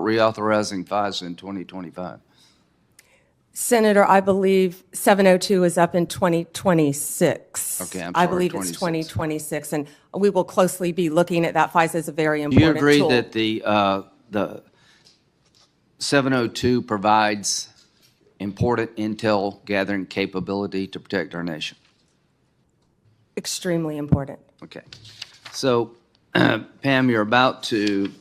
reauthorizing FISA in 2025? Senator, I believe 702 is up in 2026. Okay, I'm I sorry, believe it's 26. 2026, and we will closely be looking at that. FISA is a very Do you important tool. agree that the 702 provides important intel gathering capability to protect our nation? Extremely important. Okay. So, Pam, you're about to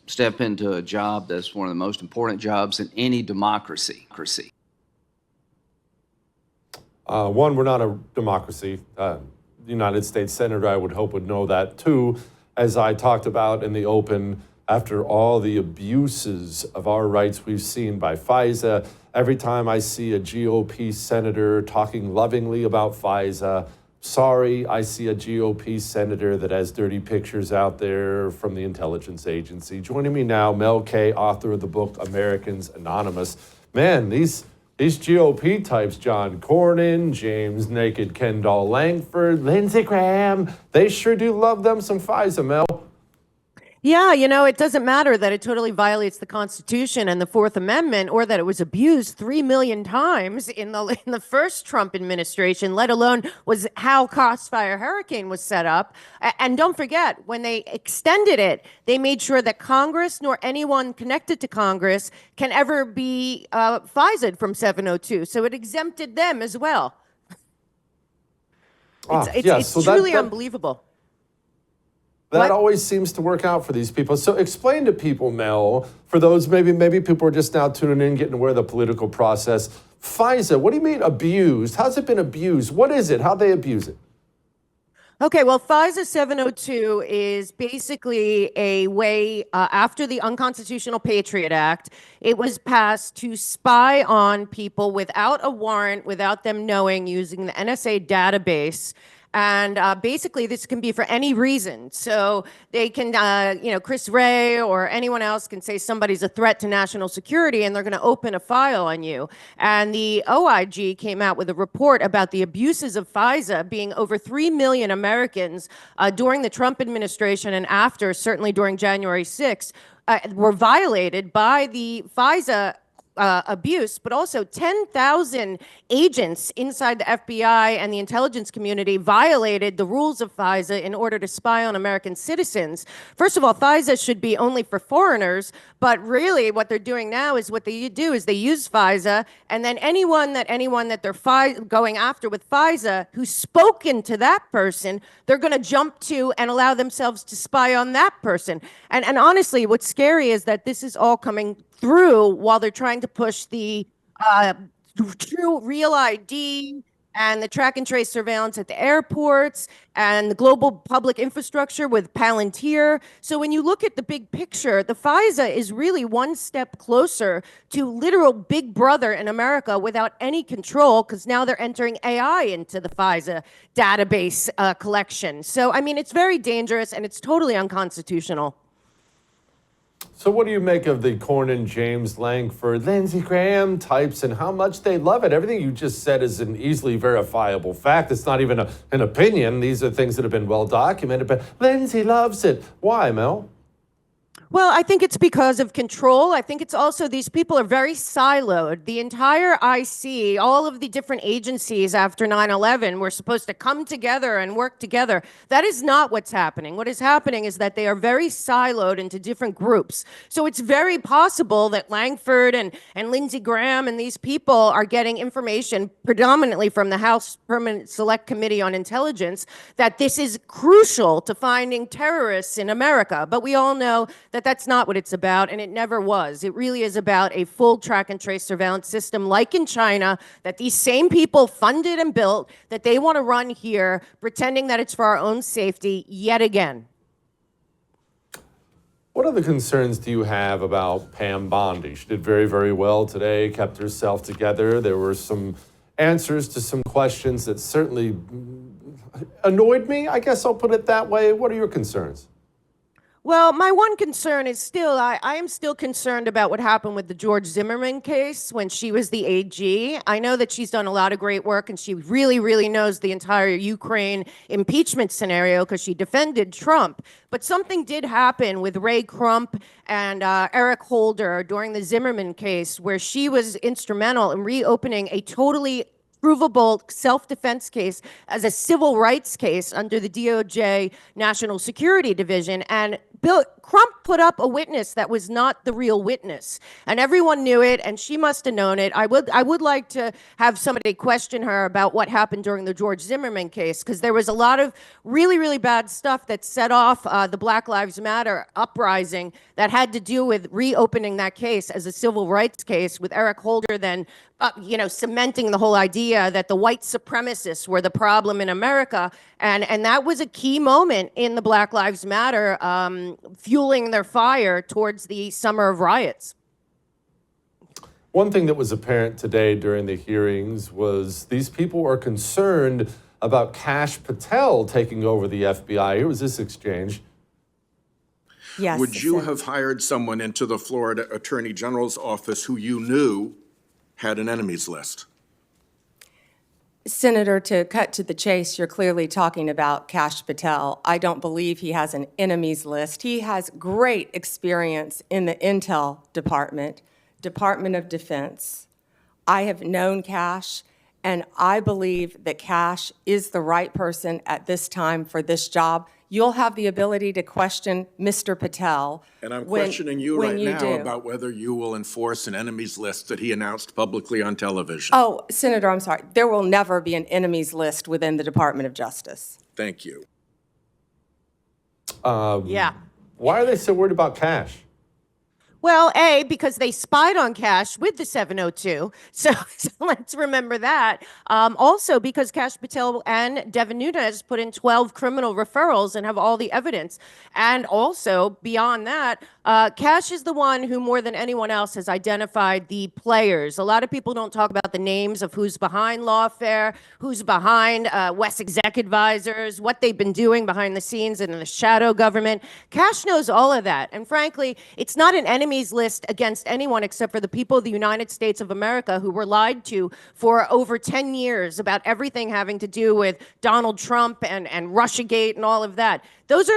step into a job that's one of the most important jobs in any democracy. One, we're not a democracy. The United States Senator, I would hope, would know that. Two, as I talked about in the open, after all the abuses of our rights we've seen by FISA, every time I see a GOP senator talking lovingly about FISA, sorry, I see a GOP senator that has dirty pictures out there from the intelligence agency. Joining me now, Mel K, author of the book Americans Anonymous. Man, these GOP types, John Cornyn, James Naked Ken Doll Langford, Lindsey Graham, they sure do love them some FISA, Mel. Yeah, you know, it doesn't matter that it totally violates the Constitution and the Fourth Amendment, or that it was abused 3 million times in the first Trump administration, let alone was how Crossfire Hurricane was set up. And don't forget, when they extended it, they made sure that Congress nor anyone connected to Congress can ever be FISA'd from 702. So it exempted them as well. It's truly unbelievable. That always seems to work out for these people. So explain to people, Mel, for those maybe people are just now tuning in, getting aware of the political process. FISA, what do you mean abused? How's it been abused? What is it? How'd they abuse it? Okay, well, FISA 702 is basically a way, after the unconstitutional Patriot Act, it was passed to spy on people without a warrant, without them knowing, using the NSA database. And basically, this can be for any reason. So they can, Chris Wray or anyone else can say somebody's a threat to national security, and they're going to open a file on you. And the OIG came out with a report about the abuses of FISA being over 3 million Americans during the Trump administration and after, certainly during January 6th, were violated by the FISA abuse, but also 10,000 agents inside the FBI and the intelligence community violated the rules of FISA in order to spy on American citizens. First of all, FISA should be only for foreigners, but really what they're doing now is they use FISA, and then anyone that they're going after with FISA who's spoken to that person, they're going to jump to and allow themselves to spy on that person. And honestly, what's scary is that this is all coming through while they're trying to push the true real ID and the track and trace surveillance at the airports and the global public infrastructure with Palantir. So when you look at the big picture, the FISA is really one step closer to literal big brother in America without any control, because now they're entering AI into the FISA database collection. So, I mean, it's very dangerous and it's totally unconstitutional. So what do you make of the Cornyn, James Langford, Lindsey Graham types and how much they love it? Everything you just said is an easily verifiable fact. It's not even an opinion. These are things that have been well documented, but Lindsey loves it. Why, Mel? Well, I think it's because of control. I think it's also these people are very siloed. The entire IC, all of the different agencies after 9/11 were supposed to come together and work together. That is not what's happening. What is happening is that they are very siloed into different groups. So it's very possible that Langford and Lindsey Graham and these people are getting information predominantly from the House Permanent Select Committee on Intelligence that this is crucial to finding terrorists in America. But we all know that that's not what it's about, and it never was. It really is about a full track and trace surveillance system like in China that these same people funded and built, that they want to run here, pretending that it's for our own safety yet again. What other concerns do you have about Pam Bondi? She did very, very well today, kept herself together. There were some answers to some questions that certainly annoyed me. I guess I'll put it that way. What are your concerns? Well, my one concern is still, I am still concerned about what happened with the George Zimmerman case when she was the AG. I know that she's done a lot of great work and she really, really knows the entire Ukraine impeachment scenario because she defended Trump. But something did happen with Ray Crump and Eric Holder during the Zimmerman case where she was instrumental in reopening a totally provable self-defense case as a civil rights case under the DOJ National Security Division. And Bill Crump put up a witness that was not the real witness, and everyone knew it, and she must have known it. I would like to have somebody question her about what happened during the George Zimmerman case, because there was a lot of really, really bad stuff that set off the Black Lives Matter uprising that had to do with reopening that case as a civil rights case, with Eric Holder then cementing the whole idea that the white supremacists were the problem in America. And that was a key moment in the Black Lives Matter fueling their fire towards the summer of riots. One thing that was apparent today during the hearings was these people are concerned about Kash Patel taking over the FBI. Here was this exchange. Yes. Would you have hired someone into the Florida Attorney General's office who you knew had an enemies list? Senator, to cut to the chase, you're clearly talking about Kash Patel. I don't believe he has an enemies list. He has great experience in the Intel Department, Department of Defense. I have known Kash, and I believe that Kash is the right person at this time for this job. You'll have the ability to question Mr. Patel. And I'm questioning you right now about whether you will enforce an enemies list that he announced publicly on television. Oh, Senator, I'm sorry. There will never be an enemies list within the Department of Justice. Thank you. Yeah. Why are they so worried about Kash? Well, A, because they spied on Kash with the 702. So let's remember that. Also, because Kash Patel and Devin Nunes put in 12 criminal referrals and have all the evidence. And also, beyond that, Kash is the one who, more than anyone else, has identified the players. A lot of people don't talk about the names of who's behind lawfare, who's behind West Exec Advisors, what they've been doing behind the scenes in the shadow government. Kash knows all of that. And frankly, it's not an enemy list against anyone except for the people of the United States of America who were lied to for over 10 years about everything having to do with Donald Trump and Russiagate and all of that. That's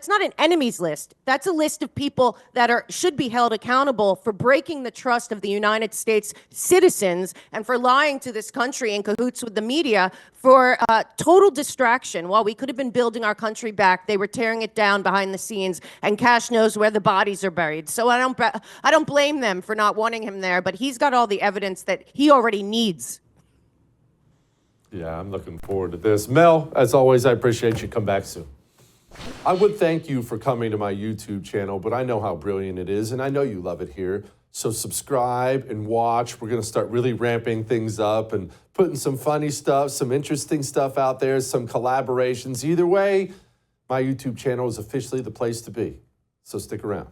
not an enemies list. That's a list of people that should be held accountable for breaking the trust of the United States citizens and for lying to this country in cahoots with the media for total distraction. While we could have been building our country back, they were tearing it down behind the scenes, and Kash knows where the bodies are buried. So I don't blame them for not wanting him there, but he's got all the evidence that he already needs. Yeah, I'm looking forward to this. Mel, as always, I appreciate you. Come back soon. I would thank you for coming to my YouTube channel, but I know how brilliant it is, and I know you love it here. So subscribe and watch. We're going to start really ramping things up and putting some funny stuff, some interesting stuff out there, some collaborations. Either way, my YouTube channel is officially the place to be. So stick around.